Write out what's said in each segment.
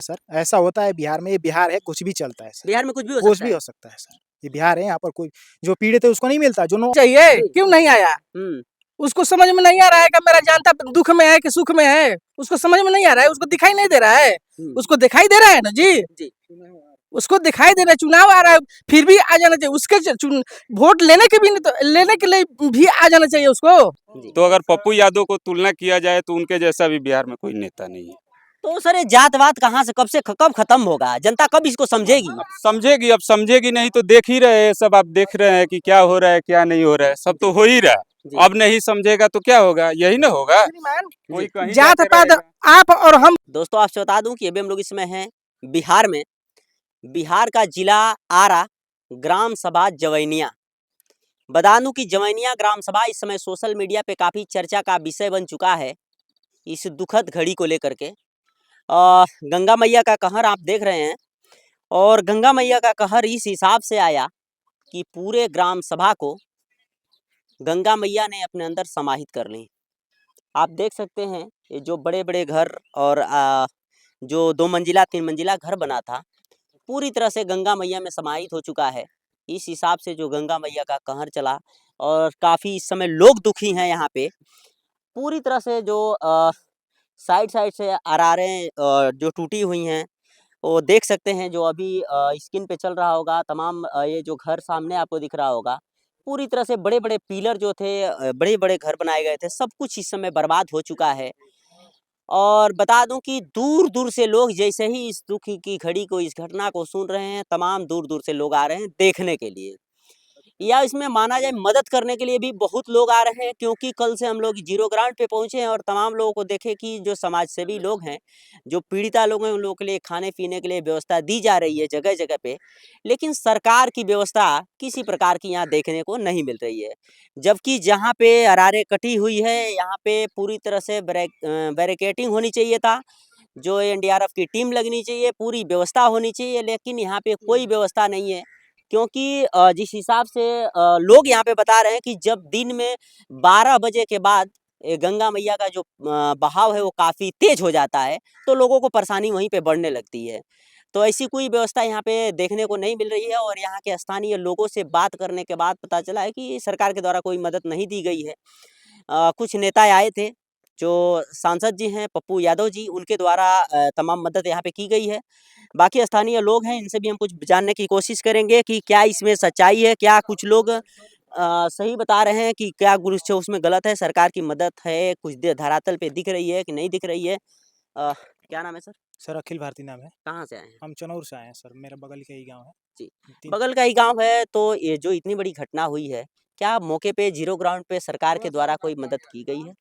Sir ऐसा होता है बिहार में, ये बिहार है, कुछ भी चलता है सर। बिहार में कुछ भी हो कुछ सकता भी है। हो सकता है सर। ये बिहार है, यहाँ पर कोई जो पीड़ित है उसको नहीं मिलता, जो नो चाहिए जी। क्यों नहीं आया? उसको समझ में नहीं आ रहा है कि मेरा जानता दुख में है कि सुख में है, उसको समझ में नहीं आ रहा है, उसको दिखाई नहीं दे रहा है। उसको दिखाई दे रहा है ना जी, जी। उसको दिखाई दे रहा है, चुनाव आ रहा है, फिर भी आ जाना चाहिए उसके वोट लेने के भी नहीं तो लेने के लिए भी आ जाना चाहिए उसको। तो अगर पप्पू यादव को तुलना किया जाए तो उनके जैसा भी बिहार में कोई नेता नहीं है। तो सर ये जातवाद कहाँ से कब खत्म होगा? जनता कब इसको समझेगी? अब समझेगी नहीं तो देख ही रहे हैं सब, आप देख रहे हैं कि क्या हो रहा है क्या नहीं हो रहा है, सब तो हो ही रहा जी। है। अब नहीं समझेगा तो क्या होगा, यही ना होगा। कोई कहीं जात जाके पात रहेगा। आप और हम। दोस्तों आपसे बता दूं कि अभी हम लोग इस समय हैं बिहार में। बिहार का जिला आरा, ग्राम सभा जवैनिया। बता दूं कि जवैनिया ग्राम सभा इस समय सोशल मीडिया पे काफी चर्चा का विषय बन चुका है इस दुखद घड़ी को लेकर के। गंगा मैया का कहर आप देख रहे हैं, और गंगा मैया का कहर इस हिसाब से आया कि पूरे ग्राम सभा को गंगा मैया ने अपने अंदर समाहित कर ली। आप देख सकते हैं ये जो बड़े बड़े घर और जो 2 मंजिला 3 मंजिला घर बना था, पूरी तरह से गंगा मैया में समाहित हो चुका है। इस हिसाब से जो गंगा मैया का कहर चला, और काफ़ी इस समय लोग दुखी हैं यहाँ पे। पूरी तरह से जो साइड साइड से अरारें जो टूटी हुई हैं, वो देख सकते हैं। जो अभी स्क्रीन पे चल रहा होगा तमाम ये जो घर सामने आपको दिख रहा होगा, पूरी तरह से बड़े-बड़े पिलर जो थे, बड़े-बड़े घर बनाए गए थे, सब कुछ इस समय बर्बाद हो चुका है। और बता दूं कि दूर-दूर से लोग जैसे ही इस दुख की घड़ी को, इस घटना को सुन रहे हैं, तमाम दूर-दूर से लोग आ रहे हैं देखने के लिए। या इसमें माना जाए मदद करने के लिए भी बहुत लोग आ रहे हैं, क्योंकि कल से हम लोग जीरो ग्राउंड पे पहुंचे हैं और तमाम लोगों को देखे कि जो समाज सेवी लोग हैं, जो पीड़िता लोग हैं, उन लोगों के लिए खाने पीने के लिए व्यवस्था दी जा रही है जगह जगह पे। लेकिन सरकार की व्यवस्था किसी प्रकार की यहाँ देखने को नहीं मिल रही है। जबकि जहाँ पे अरारे कटी हुई है, यहाँ पे पूरी तरह से बैरिकेटिंग होनी चाहिए था, जो एनडीआरएफ की टीम लगनी चाहिए, पूरी व्यवस्था होनी चाहिए, लेकिन यहाँ पे कोई व्यवस्था नहीं है। क्योंकि जिस हिसाब से लोग यहाँ पे बता रहे हैं कि जब दिन में 12 बजे के बाद गंगा मैया का जो बहाव है वो काफ़ी तेज हो जाता है, तो लोगों को परेशानी वहीं पे बढ़ने लगती है। तो ऐसी कोई व्यवस्था यहाँ पे देखने को नहीं मिल रही है, और यहाँ के स्थानीय लोगों से बात करने के बाद पता चला है कि सरकार के द्वारा कोई मदद नहीं दी गई है। कुछ नेता आए थे, जो सांसद जी हैं पप्पू यादव जी, उनके द्वारा तमाम मदद यहाँ पे की गई है। बाकी स्थानीय लोग हैं, इनसे भी हम कुछ जानने की कोशिश करेंगे कि क्या इसमें सच्चाई है, क्या कुछ लोग सही बता रहे हैं कि क्या कुछ उसमें गलत है, सरकार की मदद है, कुछ धरातल पे दिख रही है कि नहीं दिख रही है। क्या नाम है सर? सर अखिल भारती नाम है। कहाँ से आए हैं? हम चनौर से आए हैं सर, मेरा बगल का ही गाँव है। जी, तीन बगल का ही गाँव है। तो ये जो इतनी बड़ी घटना हुई है, क्या मौके पे जीरो ग्राउंड पे सरकार के द्वारा कोई मदद की गई है?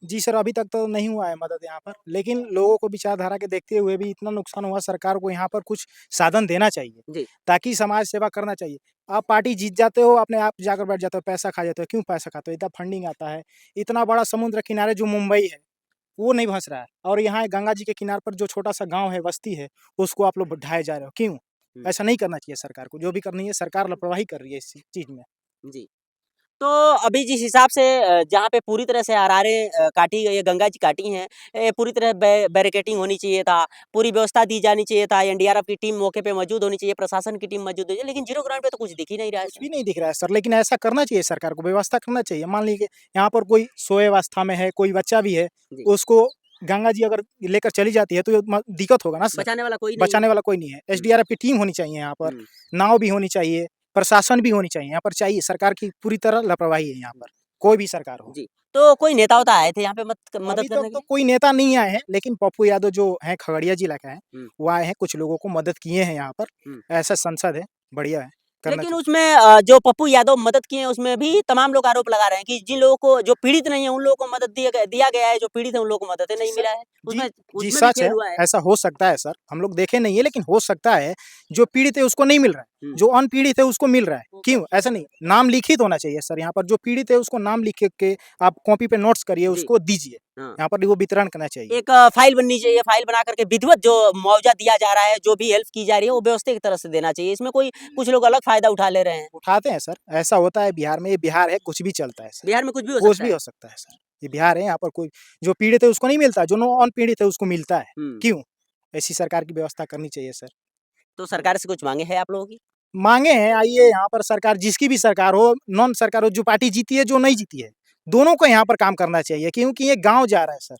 जी सर, अभी तक तो नहीं हुआ है मदद यहाँ पर, लेकिन लोगों को विचारधारा के देखते हुए भी इतना नुकसान हुआ, सरकार को यहाँ पर कुछ साधन देना चाहिए, जी। ताकि समाज सेवा करना चाहिए। आप पार्टी जीत जाते हो, अपने आप जाकर बैठ जाते हो, पैसा खा जाते हो। क्यों पैसा खाते हो? इतना फंडिंग आता है, इतना बड़ा समुद्र किनारे जो मुंबई है, वो नहीं भँस रहा है, और यहाँ गंगा जी के किनारे पर जो छोटा-सा गाँव है, बस्ती है, उसको आप लोग ढाए जा रहे हो। क्यों? ऐसा नहीं करना चाहिए सरकार को, जो भी करनी है सरकार लापरवाही कर रही है इस चीज़ में। जी। तो अभी जिस हिसाब से जहाँ पे पूरी तरह से अरारें काटी गई है, गंगा जी काटी हैं, पूरी तरह बैरिकेटिंग होनी चाहिए था, पूरी व्यवस्था दी जानी चाहिए था, एनडीआरएफ की टीम मौके पे मौजूद होनी चाहिए, प्रशासन की टीम मौजूद होनी चाहिए, लेकिन जीरो ग्राउंड पे तो कुछ दिख ही नहीं रहा है कुछ सर। भी नहीं दिख रहा है सर, लेकिन ऐसा करना चाहिए सरकार को, व्यवस्था करना चाहिए। मान लीजिए यहाँ पर कोई सोए अवस्था में है, कोई बच्चा भी है, जी। उसको गंगा जी अगर लेकर चली जाती है तो दिक्कत होगा ना सर। बचाने वाला कोई नहीं बचाने है। वाला कोई नहीं है। एसडीआरएफ की टीम होनी चाहिए यहाँ पर, हुँ। नाव भी होनी चाहिए, प्रशासन भी होनी चाहिए। यहाँ पर चाहिए, सरकार की पूरी तरह लापरवाही है यहाँ पर, कोई भी सरकार हो। जी, तो कोई नेता-वेता आए थे यहाँ पे मदद अभी तक करने के तो लिए? कोई नेता नहीं आए हैं, लेकिन पप्पू यादव जो हैं खगड़िया जिला के हैं, हुँ। वो आए हैं, कुछ लोगों को मदद किए हैं यहाँ पर। हुँ। ऐसा संसद है, बढ़िया है, करना लेकिन चाहिए। उसमें जो पप्पू यादव मदद किए हैं, उसमें भी तमाम लोग आरोप लगा रहे हैं कि जिन लोगों को, जो पीड़ित नहीं है, उन लोगों को मदद दिया गया है, जो पीड़ित है उन लोगों को मदद जी नहीं सर, मिला है। जी, उसमें जी उसमें भी सच है, खेल हुआ है। ऐसा हो सकता है सर, हम लोग देखे नहीं है, लेकिन हो सकता है, जो पीड़ित है उसको नहीं मिल रहा है, हुँ। जो अनपीड़ित है उसको मिल रहा है। क्यों? ऐसा नहीं, नाम लिखित होना चाहिए सर यहाँ पर, जो पीड़ित है उसको नाम लिख के आप कॉपी पे नोट्स करिए, जी। उसको दीजिए, हाँ। यहाँ पर वो वितरण करना चाहिए। एक फाइल बननी चाहिए, फाइल बना करके विधिवत जो मुआवजा दिया जा रहा है, जो भी हेल्प की जा रही है, वो व्यवस्थित तरह से देना चाहिए। इसमें कोई कुछ लोग अलग फ़ायदा उठा ले रहे हैं। उठाते हैं सर, ऐसा होता है बिहार में, ये बिहार है, कुछ भी चलता है सर, बिहार में कुछ भी हो कुछ सकता भी है। हो सकता है सर। ये बिहार है, यहाँ पर कोई जो पीड़ित है उसको नहीं मिलता, जो नो अनपीड़ित है उसको मिलता है। हुँ। क्यों? ऐसी सरकार की व्यवस्था करनी चाहिए सर। तो सरकार से कुछ मांगे हैं आप लोगों की? मांगे हैं, आइए यहाँ पर सरकार जिसकी भी सरकार हो, नॉन सरकार हो, जो पार्टी जीती है, जो नहीं जीती है, दोनों को यहाँ पर काम करना चाहिए क्योंकि ये गाँव जा रहा है सर।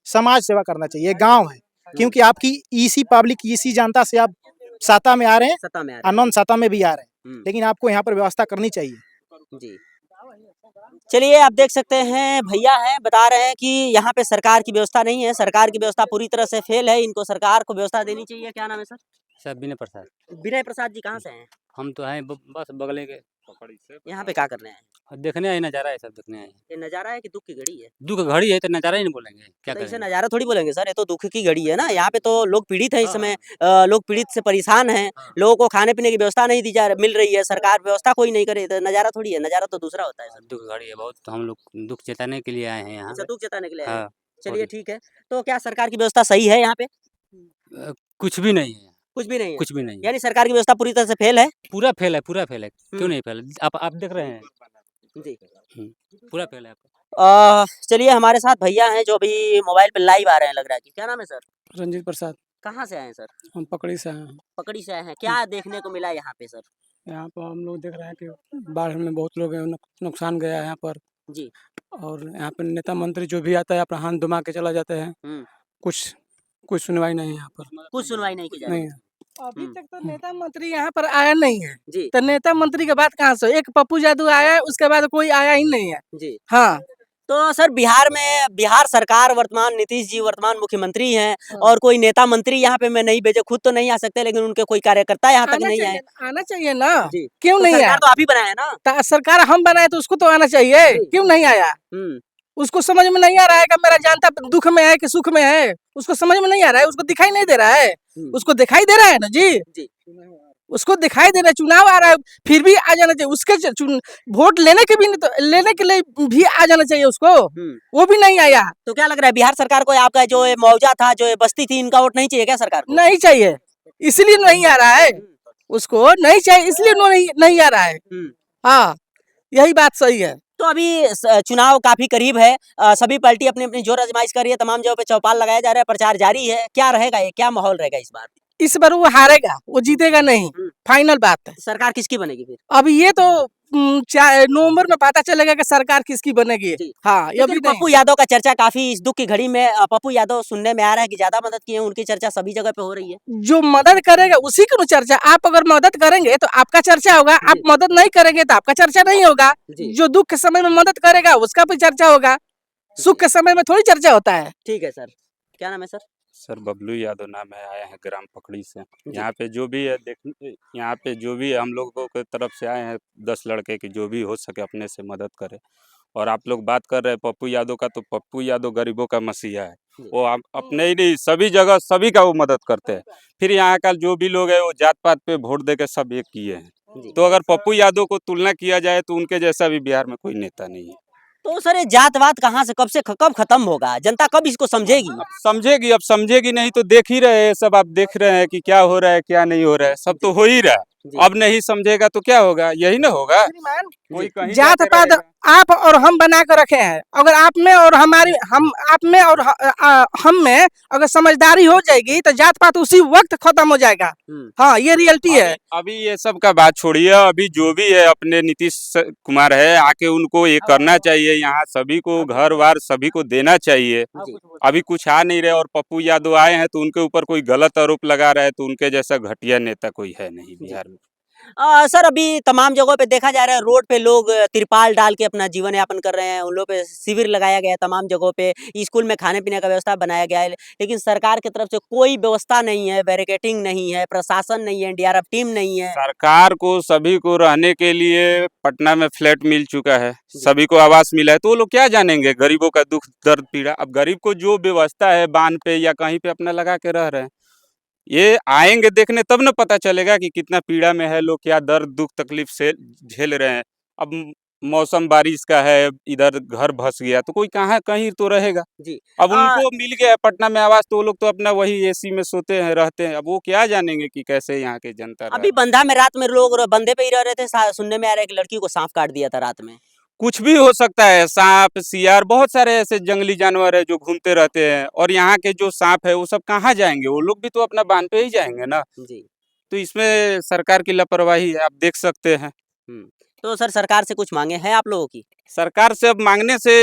समाज सेवा करना चाहिए, ये गाँव है। क्योंकि आपकी इसी पब्लिक, इसी जनता से आप सत्ता में आ रहे हैं सत्ता में आ और रहे नॉन सत्ता में भी आ रहे हैं। हैं। लेकिन आपको यहाँ पर व्यवस्था करनी चाहिए। जी। चलिए आप देख सकते हैं भैया हैं बता रहे हैं कि यहाँ पे सरकार की व्यवस्था नहीं है, सरकार की व्यवस्था पूरी तरह से फेल है, इनको सरकार को व्यवस्था देनी चाहिए। क्या नाम है सर? सर विनय प्रसाद। विनय प्रसाद जी कहाँ से हैं? हम तो हैं बस बगले के। यहाँ पे क्या करने आए हैं? देखने आए, नज़ारा है सब देखने आए। ये नज़ारा है कि दुख की घड़ी है? दुख घड़ी है तो नज़ारा ही नहीं बोलेंगे, क्या तो इसे करेंगे। नज़ारा थोड़ी बोलेंगे सर, ये तो दुख की घड़ी है ना। यहाँ पे तो लोग पीड़ित हैं इस समय, लोग पीड़ित से परेशान हैं, लोगों को खाने पीने की व्यवस्था नहीं दी जा मिल रही है, सरकार व्यवस्था कोई नहीं करे, तो नज़ारा थोड़ी है, नज़ारा तो दूसरा होता है सर। दुख घड़ी है बहुत, तो हम लोग दुख जताने के लिए आए हैं यहाँ अच्छा, पे। दुख जताने के लिए आए हैं। हाँ। चलिए ठीक है, तो क्या सरकार की व्यवस्था सही है यहाँ पे? कुछ भी नहीं है, कुछ भी नहीं है, कुछ भी नहीं है। यानी सरकार की व्यवस्था पूरी तरह से फेल है। पूरा फेल है, पूरा फेल है। क्यों नहीं फेल? आप देख रहे हैं, जी। पूरा फेल है। चलिए हमारे साथ भैया हैं जो अभी मोबाइल पे लाइव आ रहे हैं लग रहा है कि। क्या नाम है सर? रंजीत प्रसाद। कहाँ से आए हैं सर? हम पकड़ी से हैं। पकड़ी से आए हैं, क्या देखने को मिला यहाँ पे सर? यहाँ पर हम लोग देख रहे हैं कि बाढ़ में बहुत लोग नुकसान गया है यहाँ पर। जी। और यहाँ पर नेता मंत्री जो भी आता है अपना हाथ दुमा के चला जाते हैं। हम्म। कुछ कुछ सुनवाई नहीं है यहाँ पर। कुछ सुनवाई नहीं की जा रही नहीं है। अभी तक तो नेता मंत्री यहाँ पर आया नहीं है। जी। तो नेता मंत्री के बाद कहाँ से? एक पप्पू यादव आया है, उसके बाद कोई आया ही नहीं है। जी। हाँ। तो सर बिहार सरकार वर्तमान नीतीश जी वर्तमान मुख्यमंत्री हैं और कोई नेता मंत्री यहाँ पे मैं नहीं भेजे, खुद तो नहीं आ सकते लेकिन उनके कोई कार्यकर्ता यहाँ तक नहीं आए। आना चाहिए ना। जी। क्यों तो नहीं आया? सरकार तो आप ही बनाए ना। सरकार हम बनाए तो उसको तो आना चाहिए। जी। क्यों नहीं आया? उसको समझ में नहीं आ रहा है कि मेरा जनता दुख में है कि सुख में है। उसको समझ में नहीं आ रहा है, उसको दिखाई नहीं दे रहा है। उसको दिखाई दे रहा है ना जी। उसको दिखाई दे रहा है, चुनाव आ रहा है फिर भी आ जाना चाहिए। उसके वोट लेने के भी नहीं, तो लेने के लिए भी आ जाना चाहिए उसको। वो भी नहीं आया। तो क्या लग रहा है बिहार सरकार को आपका जो ये मुआवजा था, जो ये बस्ती थी, इनका वोट नहीं चाहिए क्या सरकार को? नहीं चाहिए, इसलिए नहीं आ रहा है। उसको नहीं चाहिए इसलिए नहीं आ रहा है। हाँ, यही बात सही है। तो अभी चुनाव काफी करीब है, सभी पार्टी अपनी अपनी जोर आजमाइश कर रही है, तमाम जगह पे चौपाल लगाया जा रहा है, प्रचार जारी है। क्या रहेगा ये, क्या माहौल रहेगा इस बार? इस बार वो हारेगा, वो जीतेगा नहीं, फाइनल बात है। सरकार किसकी बनेगी फिर? अभी ये तो नवंबर में पता चलेगा कि सरकार किसकी बनेगी। हाँ, ये भी पप्पू यादव का चर्चा काफी इस दुख की घड़ी में, पप्पू यादव सुनने में आ रहा है कि ज्यादा मदद किए, उनकी चर्चा सभी जगह पे हो रही है। जो मदद करेगा उसी की चर्चा। आप अगर मदद करेंगे तो आपका चर्चा होगा, आप मदद नहीं करेंगे तो आपका चर्चा नहीं होगा। जो दुख के समय में मदद करेगा उसका भी चर्चा होगा, सुख के समय में थोड़ी चर्चा होता है। ठीक है सर, क्या नाम है सर? सर बबलू यादव नाम है, आए हैं ग्राम पकड़ी से। यहाँ पे जो भी है यहाँ पे जो भी है हम लोगों की तरफ से आए हैं 10 लड़के की जो भी हो सके अपने से मदद करे। और आप लोग बात कर रहे हैं पप्पू यादव का, तो पप्पू यादव गरीबों का मसीहा है। वो अपने ही नहीं सभी जगह सभी का वो मदद करते हैं। फिर यहाँ का जो भी लोग है वो जात पात पे वोट दे के सब एक किए हैं। तो अगर पप्पू यादव को तुलना किया जाए तो उनके जैसा भी बिहार में कोई नेता नहीं है। तो सर ये जातवाद कहाँ से कब खत्म होगा? जनता कब इसको समझेगी? अब समझेगी नहीं तो देख ही रहे हैं सब, आप देख रहे हैं कि क्या हो रहा है क्या नहीं हो रहा है, सब तो हो ही रहा है। अब नहीं समझेगा तो क्या होगा? यही ना होगा। कोई कहीं जात पात आप और हम बना कर रखे हैं। अगर आप में और हमारी आप में और हम में अगर समझदारी हो जाएगी तो जात पात उसी वक्त खत्म हो जाएगा। हाँ, ये रियलिटी है। अभी ये सब का बात छोड़िए, अभी जो भी है अपने नीतीश कुमार है आके उनको ये करना चाहिए, यहाँ सभी को घर वार सभी को देना चाहिए। अभी कुछ आ नहीं रहे और पप्पू यादव आए हैं तो उनके ऊपर कोई गलत आरोप लगा रहा है, तो उनके जैसा घटिया नेता कोई है नहीं बिहार में। सर अभी तमाम जगहों पे देखा जा रहा है, रोड पे लोग तिरपाल डाल के अपना जीवन यापन कर रहे हैं, उन लोगों पे शिविर लगाया गया है, तमाम जगहों पे स्कूल में खाने पीने का व्यवस्था बनाया गया है, लेकिन सरकार की तरफ से कोई व्यवस्था नहीं है, बैरिकेडिंग नहीं है, प्रशासन नहीं है, डीआरएफ टीम नहीं है। सरकार को सभी को रहने के लिए पटना में फ्लैट मिल चुका है, सभी को आवास मिला है, तो वो लोग क्या जानेंगे गरीबों का दुख दर्द पीड़ा। अब गरीब को जो व्यवस्था है बांध पे या कहीं पे अपना लगा के रह रहे हैं, ये आएंगे देखने तब न पता चलेगा कि कितना पीड़ा में है लोग, क्या दर्द दुख तकलीफ से झेल रहे हैं। अब मौसम बारिश का है, इधर घर भस गया तो कोई कहाँ कहीं तो रहेगा। जी। अब उनको मिल गया पटना में आवास तो वो लोग तो अपना वही एसी में सोते हैं रहते हैं। अब वो क्या जानेंगे कि कैसे यहाँ के जनता अभी बंधा में रात में लोग बंधे पे ही रह रहे थे, सुनने में आ रहा है कि लड़की को सांप काट दिया था रात में। कुछ भी हो सकता है, सांप सियार बहुत सारे ऐसे जंगली जानवर है जो घूमते रहते हैं, और यहाँ के जो सांप है वो सब कहाँ जाएंगे, वो लोग भी तो अपना बांध पे ही जाएंगे ना। जी। तो इसमें सरकार की लापरवाही है, आप देख सकते हैं। तो सर सरकार से कुछ मांगे हैं आप लोगों की? सरकार से अब मांगने से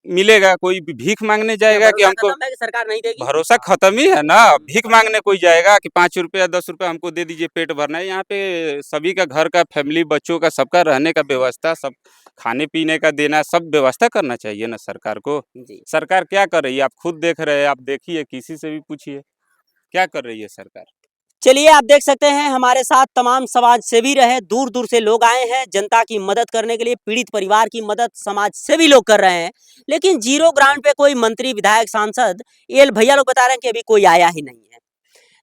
मिलेगा? कोई भीख मांगने जाएगा कि भरोसा हमको? खत्म है कि सरकार नहीं देगी? भरोसा खत्म ही है ना। भीख मांगने कोई जाएगा कि 5 रुपया 10 रुपया हमको दे दीजिए, पेट भरना है? यहाँ पे सभी का घर का, फैमिली, बच्चों का, सबका रहने का व्यवस्था, सब खाने पीने का देना, सब व्यवस्था करना चाहिए ना सरकार को। जी। सरकार क्या कर रही है? आप खुद देख रहे हैं, आप देखिए, किसी से भी पूछिए क्या कर रही है सरकार। चलिए आप देख सकते हैं हमारे साथ तमाम समाज सेवी रहे, दूर दूर से लोग आए हैं जनता की मदद करने के लिए, पीड़ित परिवार की मदद समाज सेवी लोग कर रहे हैं, लेकिन जीरो ग्राउंड पे कोई मंत्री, विधायक, सांसद, ये भैया लोग बता रहे हैं कि अभी कोई आया ही नहीं है।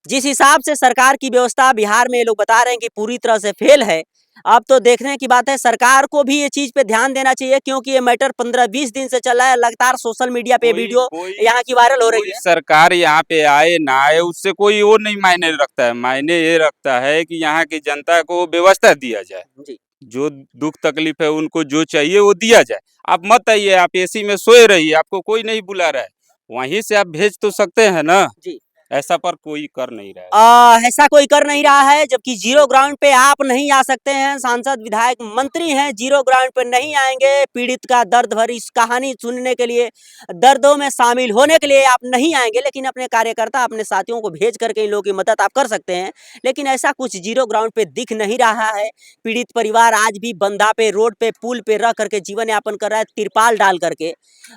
जिस हिसाब से सरकार की व्यवस्था बिहार में ये लोग बता रहे हैं कि पूरी तरह से फेल है, अब तो देखने की बात है, सरकार को भी ये चीज पे ध्यान देना चाहिए, क्योंकि ये मैटर 15-20 दिन से चल रहा है, लगातार सोशल मीडिया पे वीडियो यहाँ की वायरल हो रही है। सरकार यहाँ पे आए ना आए उससे कोई वो नहीं मायने रखता है, मायने ये रखता है कि यहाँ की जनता को व्यवस्था दिया जाए। जी। जो दुख तकलीफ है उनको जो चाहिए वो दिया जाए। आप मत आइए, आप एसी में सोए रहिए, आपको कोई नहीं बुला रहा है, वहीं से आप भेज तो सकते हैं ना। जी। ऐसा पर कोई कर नहीं रहा है। ऐसा कोई कर नहीं रहा है, जबकि जीरो ग्राउंड पे आप नहीं आ सकते हैं, सांसद, विधायक, मंत्री हैं, जीरो ग्राउंड पे नहीं आएंगे, पीड़ित का दर्द भरी कहानी सुनने के लिए, दर्दों में शामिल होने के लिए आप नहीं आएंगे, लेकिन अपने कार्यकर्ता, अपने साथियों को भेज करके इन लोगों की मदद आप कर सकते हैं। लेकिन ऐसा कुछ जीरो ग्राउंड पे दिख नहीं रहा है। पीड़ित परिवार आज भी बंधा पे, रोड पे, पुल पे रह करके जीवन यापन कर रहा है, तिरपाल डाल करके।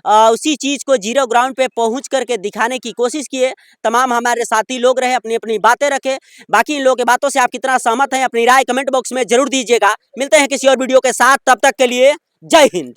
उसी चीज को जीरो ग्राउंड पे पहुंच करके दिखाने की कोशिश किए। तमाम हमारे साथी लोग रहे, अपनी अपनी बातें रखे। बाकी इन लोगों की बातों से आप कितना सहमत हैं, अपनी राय कमेंट बॉक्स में जरूर दीजिएगा। मिलते हैं किसी और वीडियो के साथ, तब तक के लिए जय हिंद।